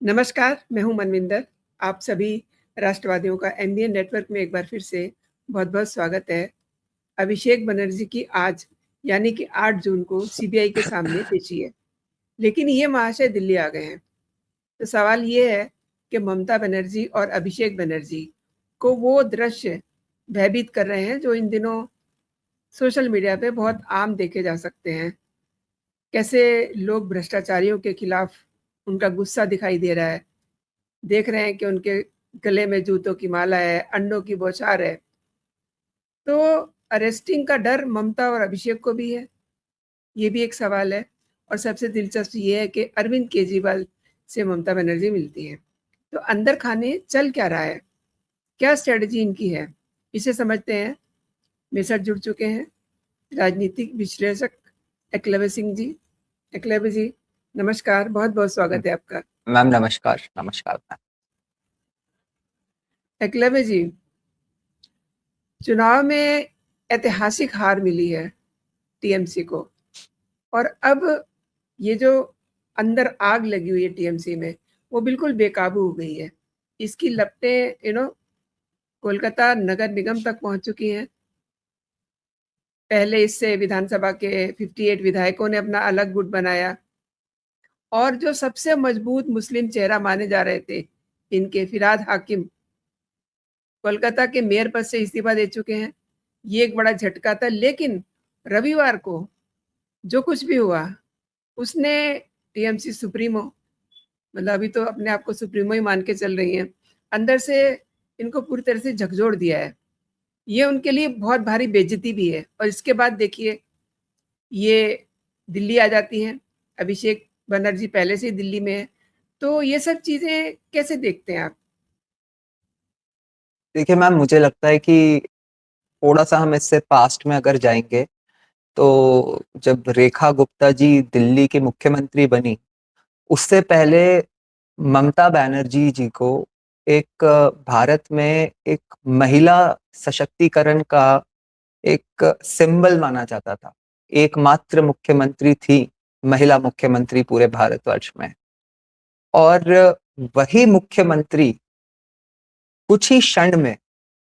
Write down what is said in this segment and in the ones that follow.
नमस्कार, मैं हूँ मनविंदर। आप सभी राष्ट्रवादियों का एमबीएन नेटवर्क में एक बार फिर से बहुत-बहुत स्वागत है। अभिषेक बनर्जी की आज यानी कि 8 जून को सीबीआई के सामने पेशी है, लेकिन ये महाशय दिल्ली आ गए हैं। तो सवाल ये है कि ममता बनर्जी और अभिषेक बनर्जी को वो दृश्य भयभीत कर रहे हैं जो इन दिनों सोशल मीडिया पे बहुत आम देखे जा सकते हैं। कैसे लोग भ्रष्टाचारियों के खिलाफ उनका गुस्सा दिखाई दे रहा है। देख रहे हैं कि उनके गले में जूतों की माला है, अंडों की बौछार है। तो अरेस्टिंग का डर ममता और अभिषेक को भी है, ये भी एक सवाल है। और सबसे दिलचस्प ये है कि अरविंद केजरीवाल से ममता बनर्जी मिलती हैं। तो अंदर खाने चल क्या रहा है? क्या स्ट्रैटेजी इनकी है? इसे समझते हैं। मेरे साथ जुड़ चुके हैं राजनीतिक विश्लेषक एकलव्य सिंह जी। एकलव्य जी, नमस्कार, बहुत-बहुत स्वागत है आपका। मैम नमस्कार। नमस्कार मैम। एकलव्य जी, चुनाव में ऐतिहासिक हार मिली है टीएमसी को, और अब ये जो अंदर आग लगी हुई है टीएमसी में, वो बिल्कुल बेकाबू हो गई है। इसकी लपटें कोलकाता नगर निगम तक पहुंच चुकी हैं। पहले इससे विधानसभा के 58 विधायकों ने अपना अलग गुट बनाया, और जो सबसे मजबूत मुस्लिम चेहरा माने जा रहे थे इनके, फिरहाद हाकिम, कोलकाता के मेयर पद से इस्तीफा दे चुके हैं। ये एक बड़ा झटका था, लेकिन रविवार को जो कुछ भी हुआ, उसने टीएमसी सुप्रीमो, मतलब अभी तो अपने आप को सुप्रीमो ही मान के चल रही हैं, अंदर से इनको पूरी तरह से झकझोर दिया है। ये उनके लिए बहुत भारी बेइज्जती भी है। और इसके बाद देखिए, ये दिल्ली आ जाती हैं। अभिषेक बनर्जी पहले से ही दिल्ली में है। तो ये सब चीज़ें कैसे देखते हैं आप? देखिए मैम, मुझे लगता है कि थोड़ा-सा हम इससे पास्ट में अगर जाएँगे, तो जब रेखा गुप्ता जी दिल्ली की मुख्यमंत्री बनी, उससे पहले ममता बनर्जी जी को एक भारत में एक महिला सशक्तिकरण का एक सिंबल माना जाता था। एकमात्र मुख्यमंत्री थी, महिला मुख्यमंत्री पूरे भारतवर्ष में। और वही मुख्यमंत्री कुछ ही क्षण में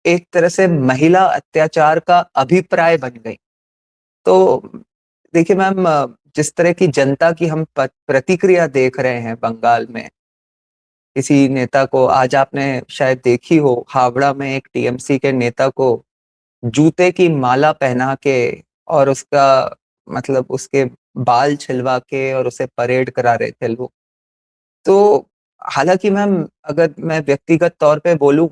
एक तरह से महिला अत्याचार का अभिप्राय बन गई। तो देखिए मैम, जिस तरह की जनता की हम प्रतिक्रिया देख रहे हैं बंगाल में, किसी नेता को आज आपने शायद देखी हो, हावड़ा में एक टीएमसी के नेता को जूते की माला पहना के और उसका मतलब उसके बाल छिलवा के और उसे परेड करा रहे थे लोग। तो हालांकि मैम, अगर मैं व्यक्तिगत तौर पे बोलूं,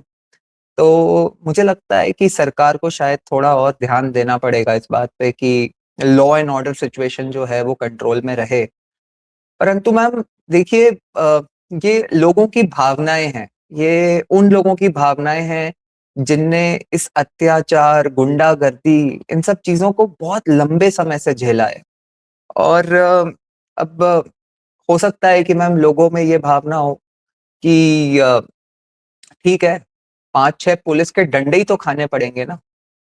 तो मुझे लगता है कि सरकार को शायद थोड़ा और ध्यान देना पड़ेगा इस बात पे कि लॉ एंड ऑर्डर सिचुएशन जो है वो कंट्रोल में रहे। परंतु मैम देखिए, ये लोगों की भावनाएं हैं, ये उन लोगों की भावनाएं हैं जिनने इस अत्याचार, गुंडागर्दी, इन सब चीजों को बहुत लंबे समय से झेला है। और अब हो सकता है कि मैम लोगों में ये भावना हो कि ठीक है, 5-6 पुलिस के डंडे ही तो खाने पड़ेंगे ना,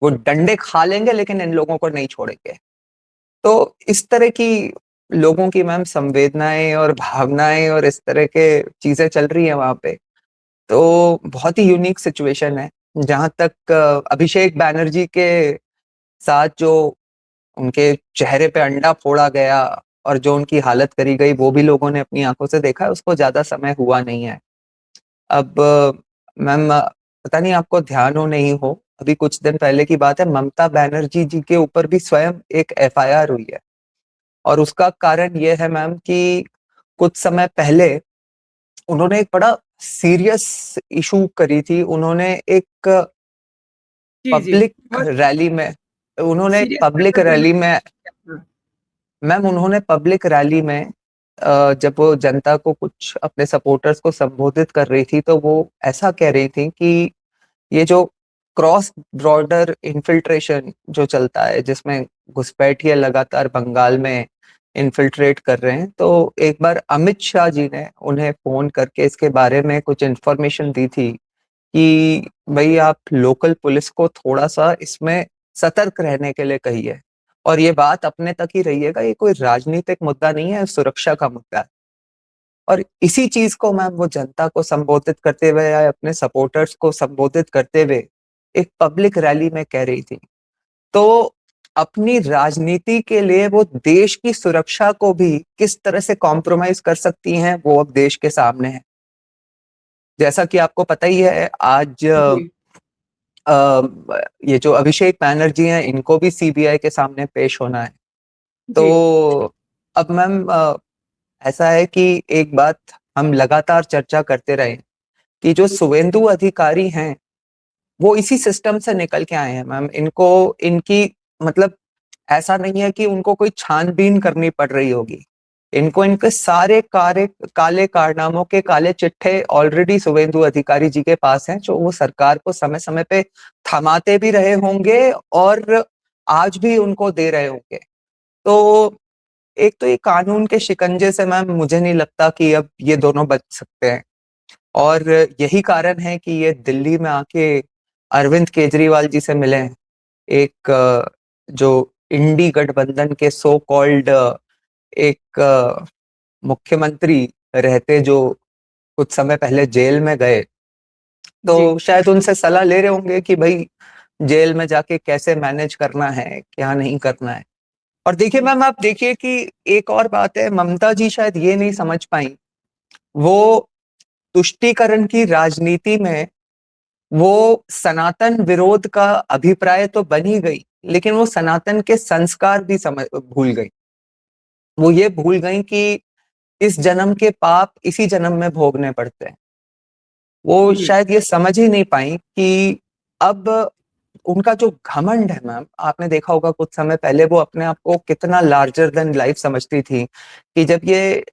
वो डंडे खा लेंगे लेकिन इन लोगों को नहीं छोड़ेंगे। तो इस तरह की लोगों की मैम संवेदनाएं और भावनाएं और इस तरह के चीजें चल रही है वहां पे। तो बहुत ही यूनिक सिचुएशन है। जहां तक अभिषेक बैनर्जी के साथ जो उनके चेहरे पे अंडा फोड़ा गया और जो उनकी हालत करी गई, वो भी लोगों ने अपनी आंखों से देखा है, उसको ज्यादा समय हुआ नहीं है। अब मैम, पता नहीं आपको ध्यान हो नहीं हो, अभी कुछ दिन पहले की बात है, ममता बनर्जी जी के ऊपर भी स्वयं एक एफआईआर हुई है। और उसका कारण ये है मैम कि कुछ समय पहले उन्होंने एक बड़ा सीरियस इशू करी थी। उन्होंने एक जी, जी। पब्लिक बहुत रैली में उन्होंने एक सीरियस पब्लिक पर्पस रैली में हाँ, मैम उन्होंने पब्लिक रैली में जब वो जनता को, कुछ अपने सपोर्टर्स को संबोधित कर रही थी, तो वो ऐसा कह रही थी कि ये जो क्रॉस बॉर्डर इन्फिल्ट्रेशन जो चलता है, जिसमें घुसपैठिए लगातार बंगाल में इन्फिल्ट्रेट कर रहे हैं, तो एक बार अमित शाह जी ने उन्हें फोन करके इसके बारे में कुछ इन्फॉर्मेशन दी थी कि भाई आप लोकल पुलिस को थोड़ा सा इसमें सतर्क रहने के लिए कहिए। और ये बात अपने तक ही रहिएगा, ये कोई राजनीतिक मुद्दा नहीं है, सुरक्षा का मुद्दा है। और इसी चीज को मैम वो जनता को संबोधित करते हुए या अपने सपोर्टर्स को संबोधित करते हुए एक पब्लिक रैली में कह रही थी। तो अपनी राजनीति के लिए वो देश की सुरक्षा को भी किस तरह से कॉम्प्रोमाइज कर सकती हैं, वो अब देश के सामने है। जैसा कि आपको पता ही है, आज जी ये जो अभिषेक बैनर्जी हैं, इनको भी सीबीआई के सामने पेश होना है। जी तो अब मैम ऐसा है कि एक बात हम लगातार चर्चा करते रहे कि जो शुभेंदु अधिकारी हैं वो इसी सिस्टम से निकल के आए हैं मैम। इनको इनकी मतलब ऐसा नहीं है कि उनको कोई छानबीन करनी पड़ रही होगी। इनको इनके सारे कार्य काले कारनामों के काले चिट्ठे ऑलरेडी शुभेंदु अधिकारी जी के पास हैं, जो वो सरकार को समय समय पे थमाते भी रहे होंगे और आज भी उनको दे रहे होंगे। तो एक तो ये कानून के शिकंजे से मैम मुझे नहीं लगता कि अब ये दोनों बच सकते हैं, और यही कारण है कि ये दिल्ली में आके अरविंद केजरीवाल जी से मिले हैं। एक जो इंडी गठबंधन के सो कॉल्ड एक मुख्यमंत्री रहते, जो कुछ समय पहले जेल में गए, जी तो शायद उनसे सलाह ले रहे होंगे कि भाई जेल में जाके कैसे मैनेज करना है, क्या नहीं करना है। और देखिए मैम, आप देखिए कि एक और बात है, ममता जी शायद ये नहीं समझ पाई, वो तुष्टीकरण की राजनीति में वो सनातन विरोध का अभिप्राय तो बन ही गई, लेकिन वो सनातन के संस्कार भी समझ भूल गई। वो ये भूल गई कि इस जन्म के पाप इसी जन्म में भोगने पड़ते हैं। वो जी शायद ये समझ ही नहीं पाई कि अब उनका जो घमंड है मैम, आपने देखा होगा कुछ समय पहले वो अपने आप को कितना लार्जर देन लाइफ समझती थी, कि जब ये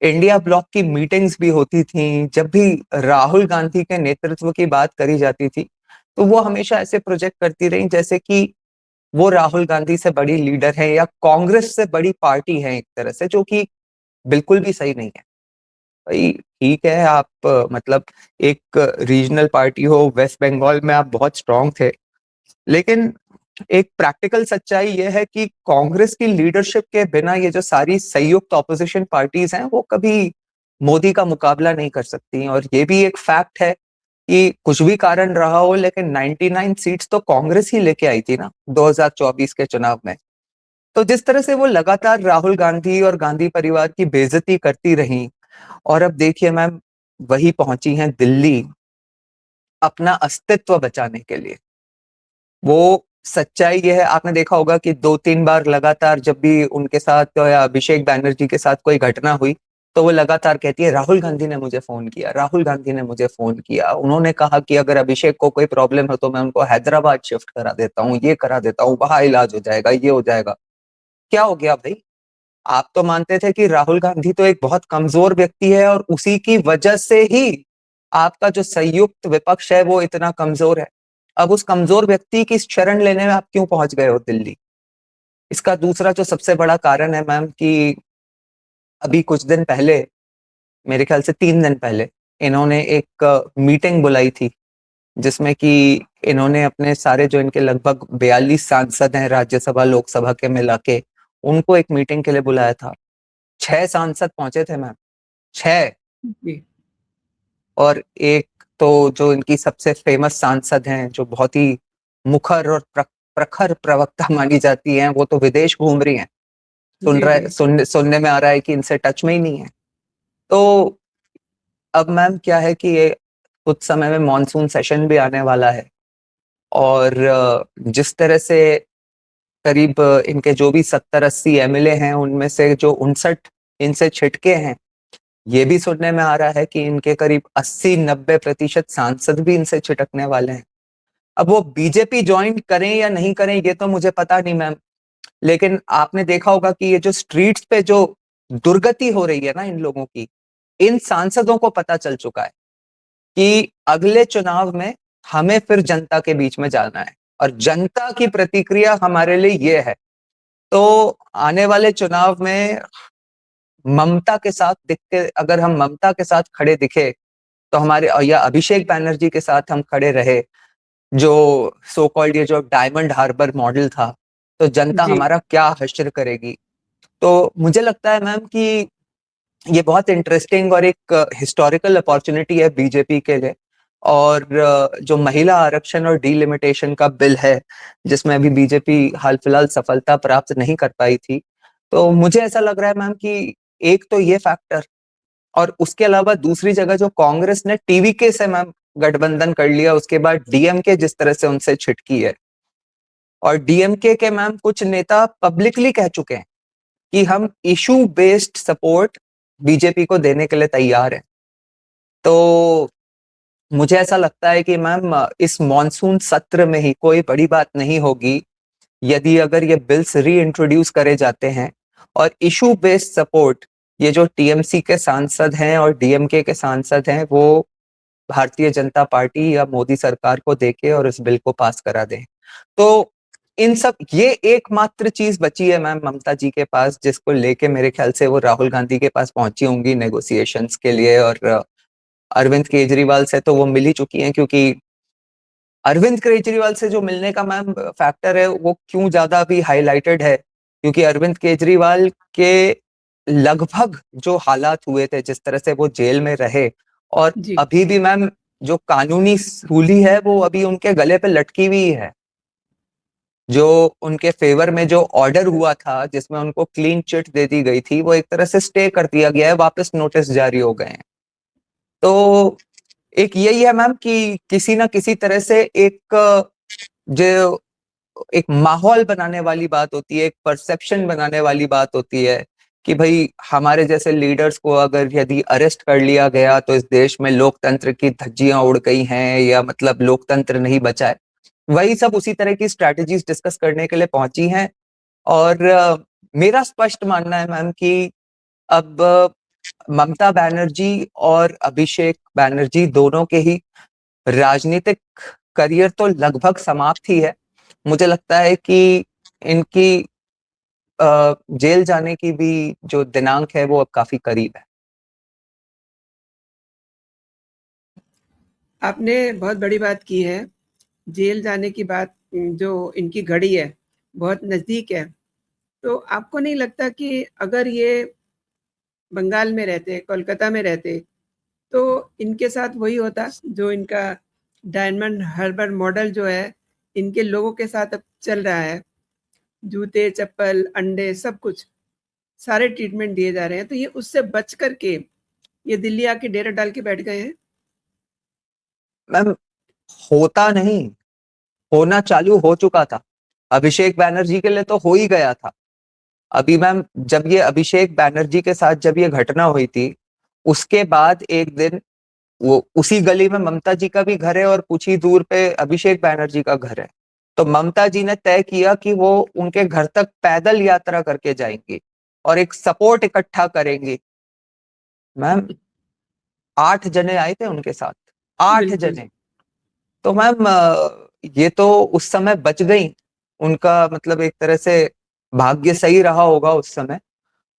इंडिया ब्लॉक की मीटिंग्स भी होती थी, जब भी राहुल गांधी के नेतृत्व की बात करी जाती थी, तो वो हमेशा ऐसे प्रोजेक्ट करती रही जैसे कि वो राहुल गांधी से बड़ी लीडर है या कांग्रेस से बड़ी पार्टी है एक तरह से, जो कि बिल्कुल भी सही नहीं है। भाई ठीक है, आप मतलब एक रीजनल पार्टी हो, वेस्ट बंगाल में आप बहुत स्ट्रांग थे, लेकिन एक प्रैक्टिकल सच्चाई यह है कि कांग्रेस की लीडरशिप के बिना ये जो सारी संयुक्त ऑपोजिशन पार्टीज हैं वो कभी मोदी का मुकाबला नहीं कर सकती। और ये भी एक फैक्ट है कि कुछ भी कारण रहा हो, लेकिन 99 सीट्स तो कांग्रेस ही लेके आई थी ना 2024 के चुनाव में। तो जिस तरह से वो लगातार राहुल गांधी और गांधी परिवार की बेइज्जती करती रही, और अब देखिए मैम वही पहुंची हैं दिल्ली अपना अस्तित्व बचाने के लिए। वो सच्चाई ये है, आपने देखा होगा कि 2-3 बार लगातार जब भी उनके साथ या अभिषेक बैनर्जी के साथ कोई घटना हुई, तो वो लगातार कहती है राहुल गांधी ने मुझे फोन किया, राहुल गांधी ने मुझे फोन किया, उन्होंने कहा कि अगर अभिषेक को कोई प्रॉब्लम हो तो मैं उनको हैदराबाद शिफ्ट करा देता हूँ, ये करा देता हूँ, वहां इलाज हो जाएगा, ये हो जाएगा। क्या हो गया भाई? आप तो मानते थे कि राहुल गांधी तो एक बहुत कमजोर व्यक्ति है और उसी की वजह से ही आपका जो संयुक्त विपक्ष है वो इतना कमजोर है। अब उस कमजोर व्यक्ति की शरण लेने में आप क्यों पहुंच गए हो दिल्ली? इसका दूसरा जो सबसे बड़ा कारण है मैम कि अभी कुछ दिन पहले, मेरे ख्याल से 3 दिन पहले, इन्होंने एक मीटिंग बुलाई थी, जिसमें कि इन्होंने अपने सारे जो इनके लगभग 42 सांसद हैं राज्यसभा लोकसभा के मिला के, उनको एक मीटिंग के लिए बुलाया था। 6 सांसद पहुंचे थे मैम, 6। जी और एक तो जो इनकी सबसे फेमस सांसद हैं, जो बहुत ही मुखर और प्रखर प्रवक्ता मानी जाती हैं, वो तो विदेश घूम रही हैं। जी जी सुनने में आ रहा है कि इनसे टच में ही नहीं है। तो अब मैम क्या है कि ये कुछ समय में मॉनसून सेशन भी आने वाला है, और जिस तरह से करीब इनके जो भी 70-80 एमएलए हैं, उनमें से जो 59 इनसे छिटके हैं, ये भी सुनने में आ रहा है कि इनके करीब 80-90% सांसद भी इनसे छिटकने वाले हैं। अब वो बीजेपी ज्वाइन करें या नहीं करें ये तो मुझे पता नहीं मैम, लेकिन आपने देखा होगा कि ये जो स्ट्रीट्स पे जो दुर्गति हो रही है ना इन लोगों की, इन सांसदों को पता चल चुका है कि अगले चुनाव में हमें फिर जनता के बीच में जाना है, और जनता की प्रतिक्रिया हमारे लिए ये है। तो आने वाले चुनाव में ममता के साथ दिखते, अगर हम ममता के साथ खड़े दिखे तो हमारे, या अभिषेक बैनर्जी के साथ हम खड़े रहे, जो सो कॉल्ड ये जो डायमंड हार्बर मॉडल था, तो जनता जी हमारा क्या हश्र करेगी? तो मुझे लगता है मैम कि ये बहुत इंटरेस्टिंग और एक हिस्टोरिकल अपॉर्चुनिटी है बीजेपी के लिए। और जो महिला आरक्षण और डीलिमिटेशन का बिल है, जिसमें अभी बीजेपी हाल फिलहाल सफलता प्राप्त नहीं कर पाई थी, तो मुझे ऐसा लग रहा है मैम कि एक तो ये फैक्टर, और उसके अलावा दूसरी जगह जो कांग्रेस ने टीवीके से मैम गठबंधन कर लिया, उसके बाद डीएमके जिस तरह से उनसे छिटकी है, और डीएमके के मैम कुछ नेता पब्लिकली कह चुके हैं कि हम इशू बेस्ड सपोर्ट बीजेपी को देने के लिए तैयार हैं। तो मुझे ऐसा लगता है कि मैम इस मॉनसून सत्र में ही कोई बड़ी बात नहीं होगी यदि अगर ये बिल्स री इंट्रोड्यूस करे जाते हैं, और इशू बेस्ड सपोर्ट ये जो टीएमसी के सांसद हैं और डीएमके के सांसद हैं वो भारतीय जनता पार्टी या मोदी सरकार को देके और इस बिल को पास करा दें। तो इन सब, ये एकमात्र चीज बची है मैम ममता जी के पास, जिसको लेके मेरे ख्याल से वो राहुल गांधी के पास पहुंची होंगी नेगोशिएशंस के लिए। और अरविंद केजरीवाल से तो वो मिल ही चुकी हैं, क्योंकि अरविंद केजरीवाल से जो मिलने का मैम फैक्टर है वो क्यों ज्यादा भी हाईलाइटेड है, क्योंकि अरविंद केजरीवाल के लगभग जो हालात हुए थे, जिस तरह से वो जेल में रहे, और जी। अभी भी मैम जो कानूनी सूली है वो अभी उनके गले पे लटकी हुई है। जो उनके फेवर में जो ऑर्डर हुआ था जिसमें उनको क्लीन चिट दे दी गई थी, वो एक तरह से स्टे कर दिया गया है, वापस नोटिस जारी हो गए हैं। तो एक यही है मैम कि किसी ना किसी तरह से जो एक माहौल बनाने वाली बात होती है, एक परसेप्शन बनाने वाली बात होती है कि भाई हमारे जैसे लीडर्स को अगर यदि अरेस्ट कर लिया गया तो इस देश में लोकतंत्र की धज्जियां उड़ गई हैं, या मतलब लोकतंत्र नहीं बचा है। वही सब उसी तरह की स्ट्रैटेजीज डिस्कस करने के लिए पहुंची हैं। और मेरा स्पष्ट मानना है मैम कि अब ममता बनर्जी और अभिषेक बनर्जी दोनों के ही राजनीतिक करियर तो लगभग समाप्त ही है। मुझे लगता है कि इनकी जेल जाने की भी जो दिनांक है वो अब काफी करीब है। आपने बहुत बड़ी बात की है। जेल जाने की बात, जो इनकी घड़ी है, बहुत नज़दीक है। तो आपको नहीं लगता कि अगर ये बंगाल में रहते, कोलकाता में रहते, तो इनके साथ वही होता जो इनका डायमंड हार्बर मॉडल जो है, इनके लोगों के साथ अब चल रहा है। जूते, चप्पल, अंडे, सब कुछ, सारे ट्रीटमेंट दिए जा रहे हैं। तो ये उससे बच कर के ये दिल्ली आके डेरा डाल के बैठ गए हैं। मैम होता नहीं, होना चालू हो चुका था। अभिषेक बैनर्जी के लिए तो हो ही गया था। अभी मैम जब ये अभिषेक बैनर्जी के साथ जब ये घटना हुई थी, उसके बाद एक दिन वो उसी गली में ममता जी का भी घर है और कुछ ही दूर पे अभिषेक बैनर्जी का घर है। तो ममता जी ने तय किया कि वो उनके घर तक पैदल यात्रा करके जाएंगी और एक सपोर्ट इकट्ठा करेंगी। मैम 8 जने आए थे उनके साथ, 8 जने। बिल्कुल। तो मैम ये तो उस समय बच गई। उनका मतलब एक तरह से भाग्य सही रहा होगा उस समय।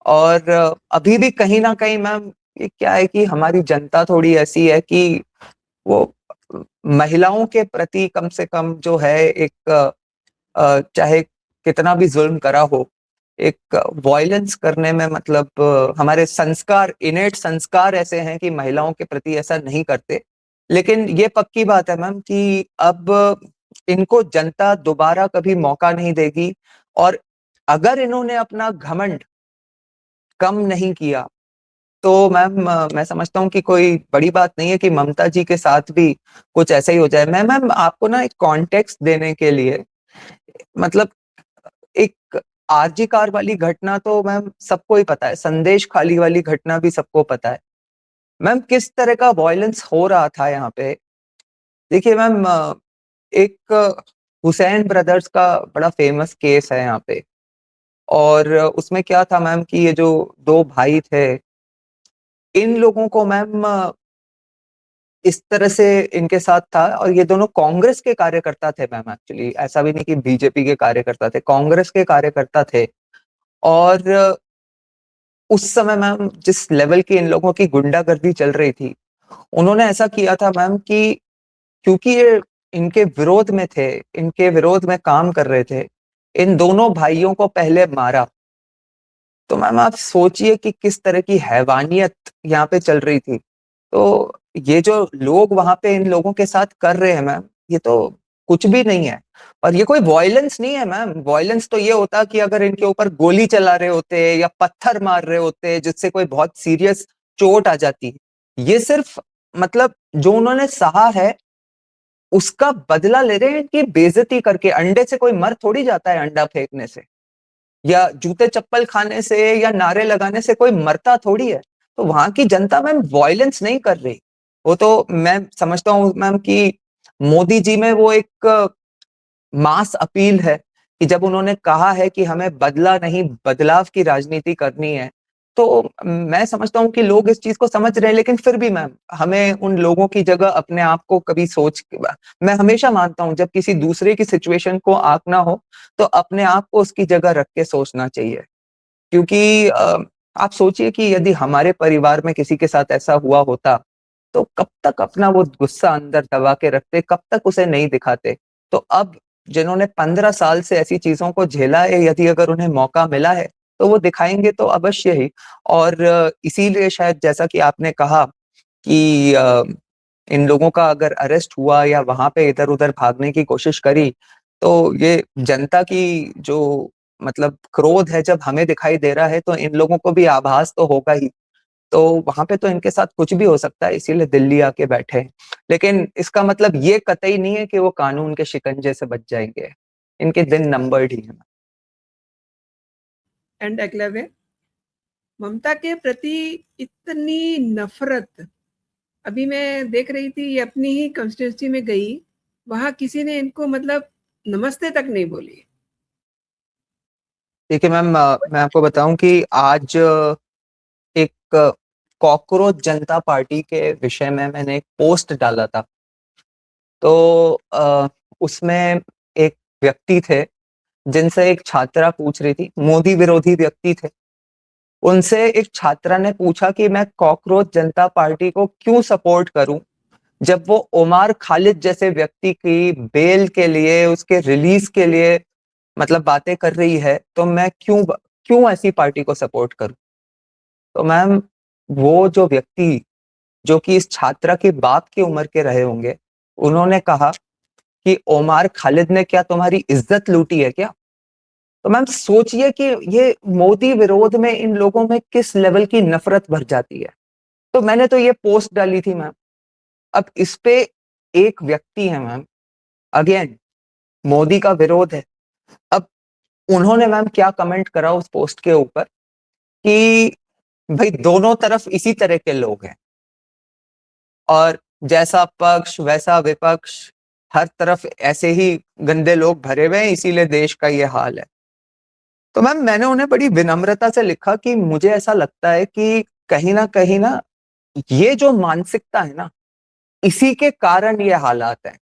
और अभी भी कहीं ना कहीं मैम ये क्या है कि हमारी जनता थोड़ी ऐसी है कि वो महिलाओं के प्रति कम से कम जो है एक चाहे कितना भी जुल्म करा हो, एक वॉयलेंस करने में मतलब हमारे संस्कार, इनेट संस्कार ऐसे हैं कि महिलाओं के प्रति ऐसा नहीं करते। लेकिन ये पक्की बात है मैम कि अब इनको जनता दोबारा कभी मौका नहीं देगी। और अगर इन्होंने अपना घमंड कम नहीं किया तो मैम मैं समझता हूँ कि कोई बड़ी बात नहीं है कि ममता जी के साथ भी कुछ ऐसा ही हो जाए। मैम आपको ना एक कॉन्टेक्स्ट देने के लिए, मतलब एक आरजी कार वाली घटना तो मैम सबको ही पता है, संदेश खाली वाली घटना भी सबको पता है। मैम किस तरह का वॉयलेंस हो रहा था यहाँ पे। देखिए मैम एक हुसैन ब्रदर्स का बड़ा फेमस केस है यहाँ पे। और उसमें क्या था मैम कि ये जो दो भाई थे, इन लोगों को मैम इस तरह से इनके साथ था, और ये दोनों कांग्रेस के कार्यकर्ता थे मैम। एक्चुअली ऐसा भी नहीं कि बीजेपी के कार्यकर्ता थे, कांग्रेस के कार्यकर्ता थे। और उस समय मैम जिस लेवल की इन लोगों की गुंडागर्दी चल रही थी, उन्होंने ऐसा किया था मैम कि क्योंकि ये इनके विरोध में थे, इनके विरोध में काम कर रहे थे, इन दोनों भाइयों को पहले मारा। तो मैम आप सोचिए कि किस तरह की हैवानियत यहाँ पे चल रही थी। तो ये जो लोग वहां पे इन लोगों के साथ कर रहे हैं मैम, ये तो कुछ भी नहीं है। और ये कोई वॉयलेंस नहीं है मैम। वॉयलेंस तो ये होता कि अगर इनके ऊपर गोली चला रहे होते या पत्थर मार रहे होते जिससे कोई बहुत सीरियस चोट आ जाती। ये सिर्फ मतलब जो उन्होंने सहा है उसका बदला ले रहे हैं कि बेइज्जती करके। अंडे से कोई मर थोड़ी जाता है अंडा फेंकने से, या जूते चप्पल खाने से, या नारे लगाने से कोई मरता थोड़ी है। तो वहां की जनता मैम वॉयलेंस नहीं कर रही। वो तो मैं समझता हूँ मैम कि मोदी जी में वो एक मास अपील है कि जब उन्होंने कहा है कि हमें बदला नहीं बदलाव की राजनीति करनी है, तो मैं समझता हूँ कि लोग इस चीज को समझ रहे हैं। लेकिन फिर भी मैम हमें उन लोगों की जगह अपने आप को कभी मैं हमेशा मानता हूँ जब किसी दूसरे की सिचुएशन को आंकना हो तो अपने आप को उसकी जगह रख के सोचना चाहिए। क्योंकि आप सोचिए कि यदि हमारे परिवार में किसी के साथ ऐसा हुआ होता तो कब तक अपना वो गुस्सा अंदर दबा के रखते, कब तक उसे नहीं दिखाते। तो अब जिन्होंने 15 साल से ऐसी चीजों को झेला है, यदि अगर उन्हें मौका मिला है तो वो दिखाएंगे तो अवश्य ही। और इसीलिए शायद जैसा कि आपने कहा कि इन लोगों का अगर अरेस्ट हुआ या वहां पे इधर उधर भागने की कोशिश करी, तो ये जनता की जो मतलब क्रोध है जब हमें दिखाई दे रहा है तो इन लोगों को भी आभास तो होगा ही। तो वहां पे तो इनके साथ कुछ भी हो सकता है, इसीलिए दिल्ली आके बैठे हैं। लेकिन इसका मतलब ये कतई नहीं है कि वो कानून के शिकंजे से बच जाएंगे। इनके दिन नंबर्ड ही हैं। एंड एकलव्य, ममता के प्रति इतनी नफरत, अभी मैं देख रही थी, ये अपनी ही कंस्टिट्यूंसी में गई, वहां किसी ने इनको मतलब नमस्ते तक नहीं बोली। देखिए मैम, मैं आपको बताऊं कि आज एक कॉकरोच जनता पार्टी के विषय में मैंने एक पोस्ट डाला था। तो उसमें एक व्यक्ति थे जिनसे एक छात्रा पूछ रही थी, मोदी विरोधी व्यक्ति थे। उनसे एक छात्रा ने पूछा कि मैं कॉकरोच जनता पार्टी को क्यों सपोर्ट करूं जब वो उमर खालिद जैसे व्यक्ति की बेल के लिए, उसके रिलीज के लिए मतलब बातें कर रही है, तो मैं क्यों क्यों ऐसी पार्टी को सपोर्ट करूं। तो मैम वो जो व्यक्ति जो कि इस छात्रा के बाप की उम्र के रहे होंगे, उन्होंने कहा कि उमर खालिद ने क्या तुम्हारी इज्जत लूटी है क्या। तो मैम सोचिए कि ये मोदी विरोध में इन लोगों में किस लेवल की नफरत भर जाती है। तो मैंने तो ये पोस्ट डाली थी मैम। अब इस पे एक व्यक्ति है मैम, अगेन मोदी का विरोध है। अब उन्होंने मैम क्या कमेंट करा उस पोस्ट के ऊपर कि भाई दोनों तरफ इसी तरह के लोग हैं, और जैसा पक्ष वैसा विपक्ष, हर तरफ ऐसे ही गंदे लोग भरे हुए हैं, इसीलिए देश का ये हाल है। तो मैम मैंने उन्हें बड़ी विनम्रता से लिखा कि मुझे ऐसा लगता है कि कहीं ना ये जो मानसिकता है ना, इसी के कारण ये हालात हैं।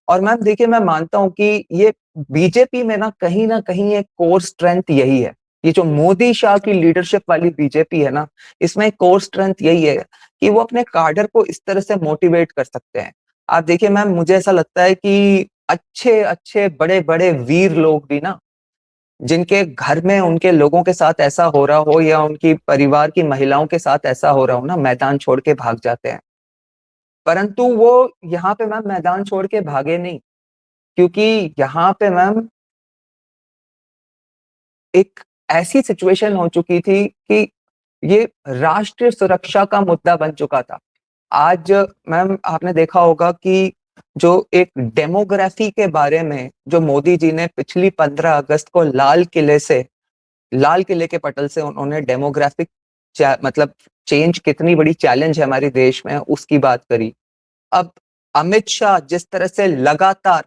और मैम देखिए, मैं मानता हूं कि ये बीजेपी में ना कहीं एक कोर स्ट्रेंथ यही है। ये जो मोदी शाह की लीडरशिप वाली बीजेपी है ना, इसमें एक कोर स्ट्रेंथ यही है कि वो अपने कार्डर को इस तरह से मोटिवेट कर सकते हैं। आप देखिए मैम, मुझे ऐसा लगता है कि अच्छे अच्छे बड़े बड़े वीर लोग भी ना, जिनके घर में उनके लोगों के साथ ऐसा हो रहा हो या उनकी परिवार की महिलाओं के साथ ऐसा हो रहा हो ना, मैदान छोड़ के भाग जाते हैं। परंतु वो यहाँ पे मैम मैदान छोड़ के भागे नहीं, क्योंकि यहाँ पे मैम एक ऐसी सिचुएशन हो चुकी थी कि ये राष्ट्रीय सुरक्षा का मुद्दा बन चुका था। आज मैम आपने देखा होगा कि जो एक डेमोग्राफी के बारे में जो मोदी जी ने पिछली 15 अगस्त को लाल किले के पटल से उन्होंने डेमोग्राफिक मतलब चेंज कितनी बड़ी चैलेंज है हमारे देश में, उसकी बात करी। अब अमित शाह जिस तरह से लगातार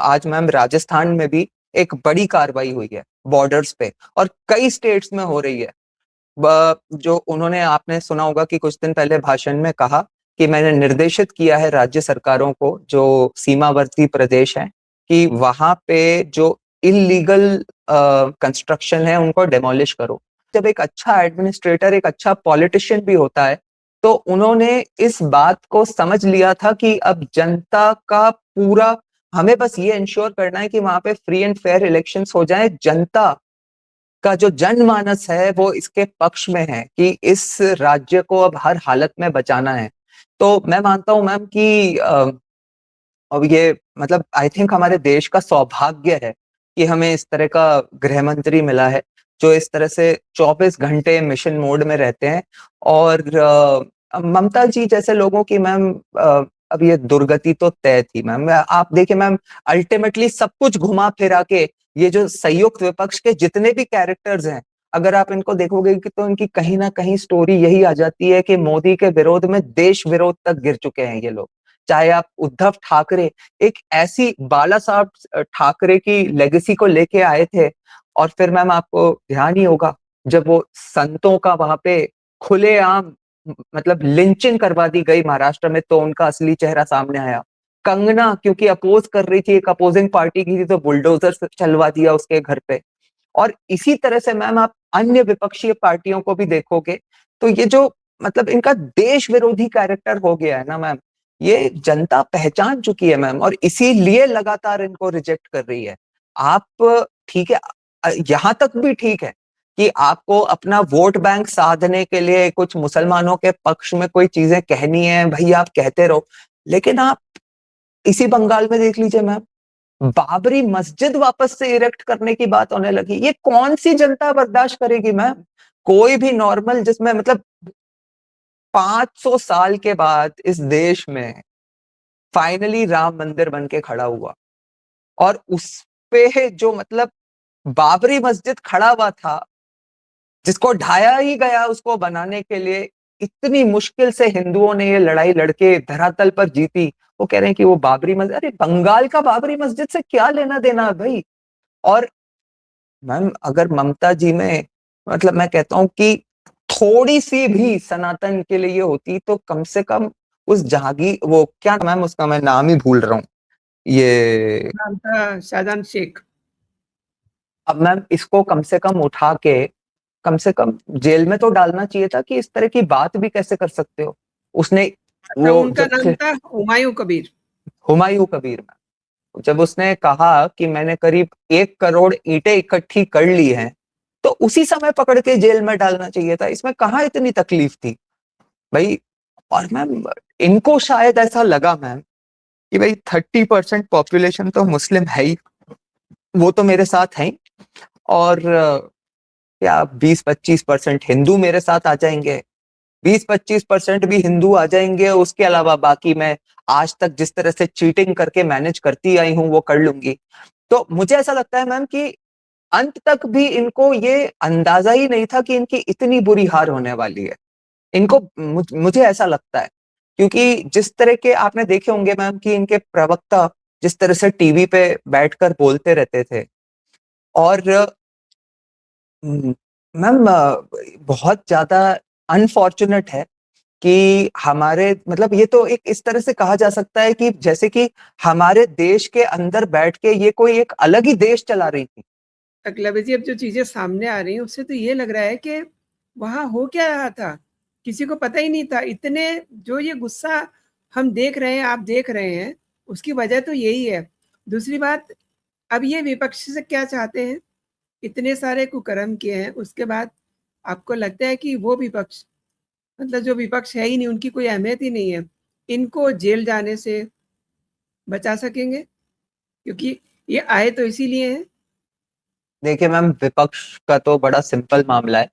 आज मैम राजस्थान में भी एक बड़ी कार्रवाई हुई है बॉर्डर्स पे, और कई स्टेट्स में हो रही है। जो उन्होंने, आपने सुना होगा कि कुछ दिन पहले भाषण में कहा कि मैंने निर्देशित किया है राज्य सरकारों को जो सीमावर्ती प्रदेश हैं कि वहां पे जो इलीगल कंस्ट्रक्शन है उनको डेमोलिश करो। जब एक अच्छा एडमिनिस्ट्रेटर, एक अच्छा पॉलिटिशियन भी होता है, तो उन्होंने इस बात को समझ लिया था कि अब जनता का पूरा, हमें बस ये इंश्योर करना है कि वहां पे फ्री एंड फेयर इलेक्शंस हो जाए। जनता का जो जनमानस है वो इसके पक्ष में है कि इस राज्य को अब हर हालत में बचाना है। तो मैं मानता हूं मैम कि अब ये मतलब आई थिंक हमारे देश का सौभाग्य है कि हमें इस तरह का गृह मंत्री मिला है जो इस तरह से 24 घंटे मिशन मोड में रहते हैं। और ममता जी जैसे लोगों की मैम अब ये दुर्गति तो तय थी मैम। आप देखिए मैम, अल्टीमेटली सब कुछ घुमा फिरा के ये जो संयुक्त विपक्ष के जितने भी कैरेक्टर्स हैं, अगर आप इनको देखोगे कि तो इनकी कहीं ना कहीं स्टोरी यही आ जाती है कि मोदी के विरोध में देश विरोध तक गिर चुके हैं ये लोग। चाहे आप उद्धव ठाकरे, एक ऐसी बाला साहब ठाकरे की लेगेसी को लेके आए थे, और फिर मैम आपको ध्यान ही होगा जब वो संतों का वहां पे खुलेआम मतलब लिंचिंग करवा दी गई महाराष्ट्र में, तो उनका असली चेहरा सामने आया। कंगना क्योंकि अपोज कर रही थी, एक अपोजिंग पार्टी की थी, तो बुलडोजर चलवा दिया उसके घर पे। और इसी तरह से मैम आप अन्य विपक्षी पार्टियों को भी देखोगे तो ये जो मतलब इनका देश विरोधी कैरेक्टर हो गया है ना मैम, ये जनता पहचान चुकी है मैम, और इसीलिए लगातार इनको रिजेक्ट कर रही है। आप ठीक है, यहां तक भी ठीक है कि आपको अपना वोट बैंक साधने के लिए कुछ मुसलमानों के पक्ष में कोई चीजें कहनी है, भाई आप कहते रहो। लेकिन आप इसी बंगाल में देख लीजिए मैम, बाबरी मस्जिद वापस से इरेक्ट करने की बात होने लगी। ये कौन सी जनता बर्दाश्त करेगी मैम? कोई भी नॉर्मल जिसमें मतलब 500 साल के बाद इस देश में फाइनली राम मंदिर बन के खड़ा हुआ, और उस पे जो मतलब बाबरी मस्जिद खड़ा हुआ था, जिसको ढाया ही गया उसको बनाने के लिए, इतनी मुश्किल से हिंदुओं ने ये लड़ाई लड़के धरातल पर जीती। वो कह रहे हैं कि वो बाबरी मस्जिद, अरे बंगाल का बाबरी मस्जिद से क्या लेना देना है भाई? और मैम अगर ममता जी में मतलब मैं कहता हूं कि थोड़ी सी भी सनातन के लिए होती तो कम से कम उस जहांगीर, वो क्या मैम उसका मैं नाम ही भूल रहा हूँ, ये नाम था शाहजहान शेख। अब मैम इसको कम से कम उठा के कम से कम जेल में तो डालना चाहिए था कि इस तरह की बात भी कैसे कर सकते हो। उसने अच्छा, वो उनका जब नाम था हुमायूं कबीर। हुमायूं कबीर में जब उसने कहा कि मैंने करीब 1 करोड़ ईंटें इकट्ठी कर ली हैं, तो उसी समय पकड़ के जेल में डालना चाहिए था। इसमें कहाँ इतनी तकलीफ थी भाई? और मैम इनको शायद ऐसा लगा मैम कि भाई 30% पॉपुलेशन तो मुस्लिम है ही, वो तो मेरे साथ है ही, और क्या 20-25% हिंदू मेरे साथ आ जाएंगे, 20-25% भी हिंदू आ जाएंगे, उसके अलावा बाकी मैं आज तक जिस तरह से चीटिंग करके मैनेज करती आई हूं वो कर लूंगी। तो मुझे ऐसा लगता है मैम कि अंत तक भी इनको ये अंदाजा ही नहीं था कि इनकी इतनी बुरी हार होने वाली है। इनको मुझे ऐसा लगता है, क्योंकि जिस तरह के आपने देखे होंगे मैम कि इनके प्रवक्ता जिस तरह से टीवी पे बैठकर बोलते रहते थे, और मैम बहुत ज्यादा अनफॉर्चुनेट है कि हमारे मतलब ये तो एक इस तरह से कहा जा सकता है कि जैसे कि हमारे देश के अंदर बैठ के ये कोई एक अलग ही देश चला रही थी। अकलवी जी, अब जो चीजें सामने आ रही हैं उससे तो ये लग रहा है कि वहां हो क्या रहा था, किसी को पता ही नहीं था। इतने जो ये गुस्सा हम देख रहे हैं, आप देख रहे हैं, उसकी वजह तो यही है। दूसरी बात, अब ये विपक्ष से क्या चाहते हैं? इतने सारे कुकर्म किए हैं, उसके बाद आपको लगता है कि वो विपक्ष, मतलब जो विपक्ष है ही नहीं, उनकी कोई अहमियत ही नहीं है, इनको जेल जाने से बचा सकेंगे? क्योंकि ये आए तो इसीलिए हैं। देखिए मैम, विपक्ष का तो बड़ा सिंपल मामला है।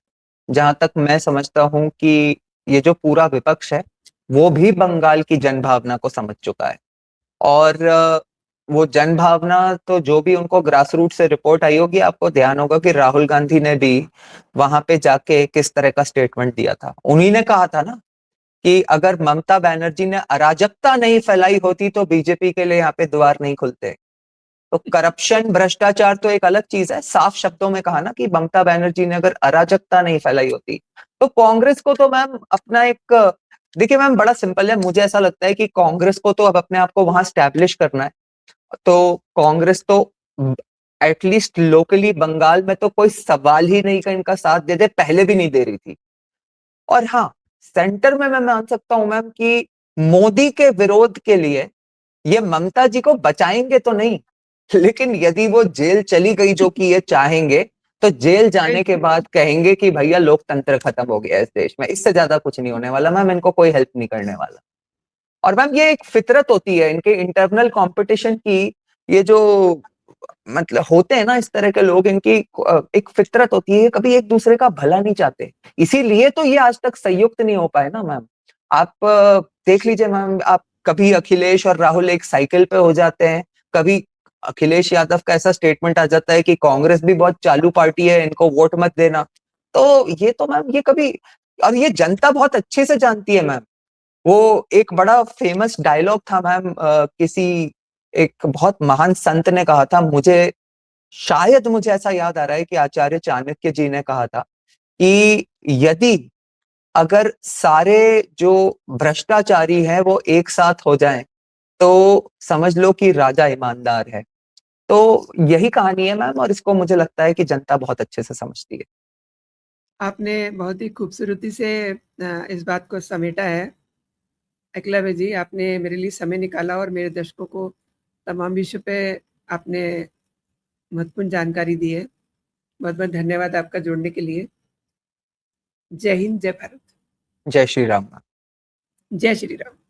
जहां तक मैं समझता हूं कि ये जो पूरा विपक्ष है वो भी बंगाल की जनभावना को समझ चुका है। और वो जनभावना तो जो भी उनको ग्रास रूट से रिपोर्ट आई होगी, आपको ध्यान होगा कि राहुल गांधी ने भी वहां पे जाके किस तरह का स्टेटमेंट दिया था। उन्हीं ने कहा था ना कि अगर ममता बनर्जी ने अराजकता नहीं फैलाई होती तो बीजेपी के लिए यहाँ पे द्वार नहीं खुलते। तो करप्शन, भ्रष्टाचार तो एक अलग चीज है। साफ शब्दों में कहा ना कि ममता बनर्जी ने अगर अराजकता नहीं फैलाई होती, तो कांग्रेस को तो मैम अपना एक, देखिए मैम बड़ा सिंपल है, मुझे ऐसा लगता है कि कांग्रेस को तो अब अपने आप को वहां स्टैब्लिश करना है। तो कांग्रेस तो एटलीस्ट लोकली बंगाल में तो कोई सवाल ही नहीं का इनका साथ दे दे, पहले भी नहीं दे रही थी। और हाँ, सेंटर में मैं मान सकता हूं मैम कि मोदी के विरोध के लिए ये ममता जी को बचाएंगे तो नहीं, लेकिन यदि वो जेल चली गई जो कि ये चाहेंगे, तो जेल जाने के बाद कहेंगे कि भैया लोकतंत्र खत्म हो गया इस देश में, इससे ज्यादा कुछ नहीं होने वाला मैम, इनको कोई हेल्प नहीं करने वाला। और मैम ये एक फितरत होती है इनके इंटरनल कंपटीशन की, ये जो मतलब होते हैं ना इस तरह के लोग, इनकी एक फितरत होती है, कभी एक दूसरे का भला नहीं चाहते, इसीलिए तो ये आज तक संयुक्त नहीं हो पाए ना मैम। आप देख लीजिए मैम, आप कभी अखिलेश और राहुल एक साइकिल पे हो जाते हैं, कभी अखिलेश यादव का ऐसा स्टेटमेंट आ जाता है कि कांग्रेस भी बहुत चालू पार्टी है, इनको वोट मत देना। तो ये तो मैम ये कभी, और ये जनता बहुत अच्छे से जानती है मैम। वो एक बड़ा फेमस डायलॉग था मैम, किसी एक बहुत महान संत ने कहा था, मुझे शायद मुझे ऐसा याद आ रहा है कि आचार्य चाणक्य जी ने कहा था कि यदि अगर सारे जो भ्रष्टाचारी हैं वो एक साथ हो जाएं तो समझ लो कि राजा ईमानदार है। तो यही कहानी है मैम, और इसको मुझे लगता है कि जनता बहुत अच्छे से समझती है। आपने बहुत ही खूबसूरती से इस बात को समेटा है एकलव्य जी। आपने मेरे लिए समय निकाला और मेरे दर्शकों को तमाम विषयों पे आपने महत्वपूर्ण जानकारी दी है। बहुत बहुत धन्यवाद आपका जुड़ने के लिए। जय हिंद, जय भारत। जय श्री राम। जय श्री राम।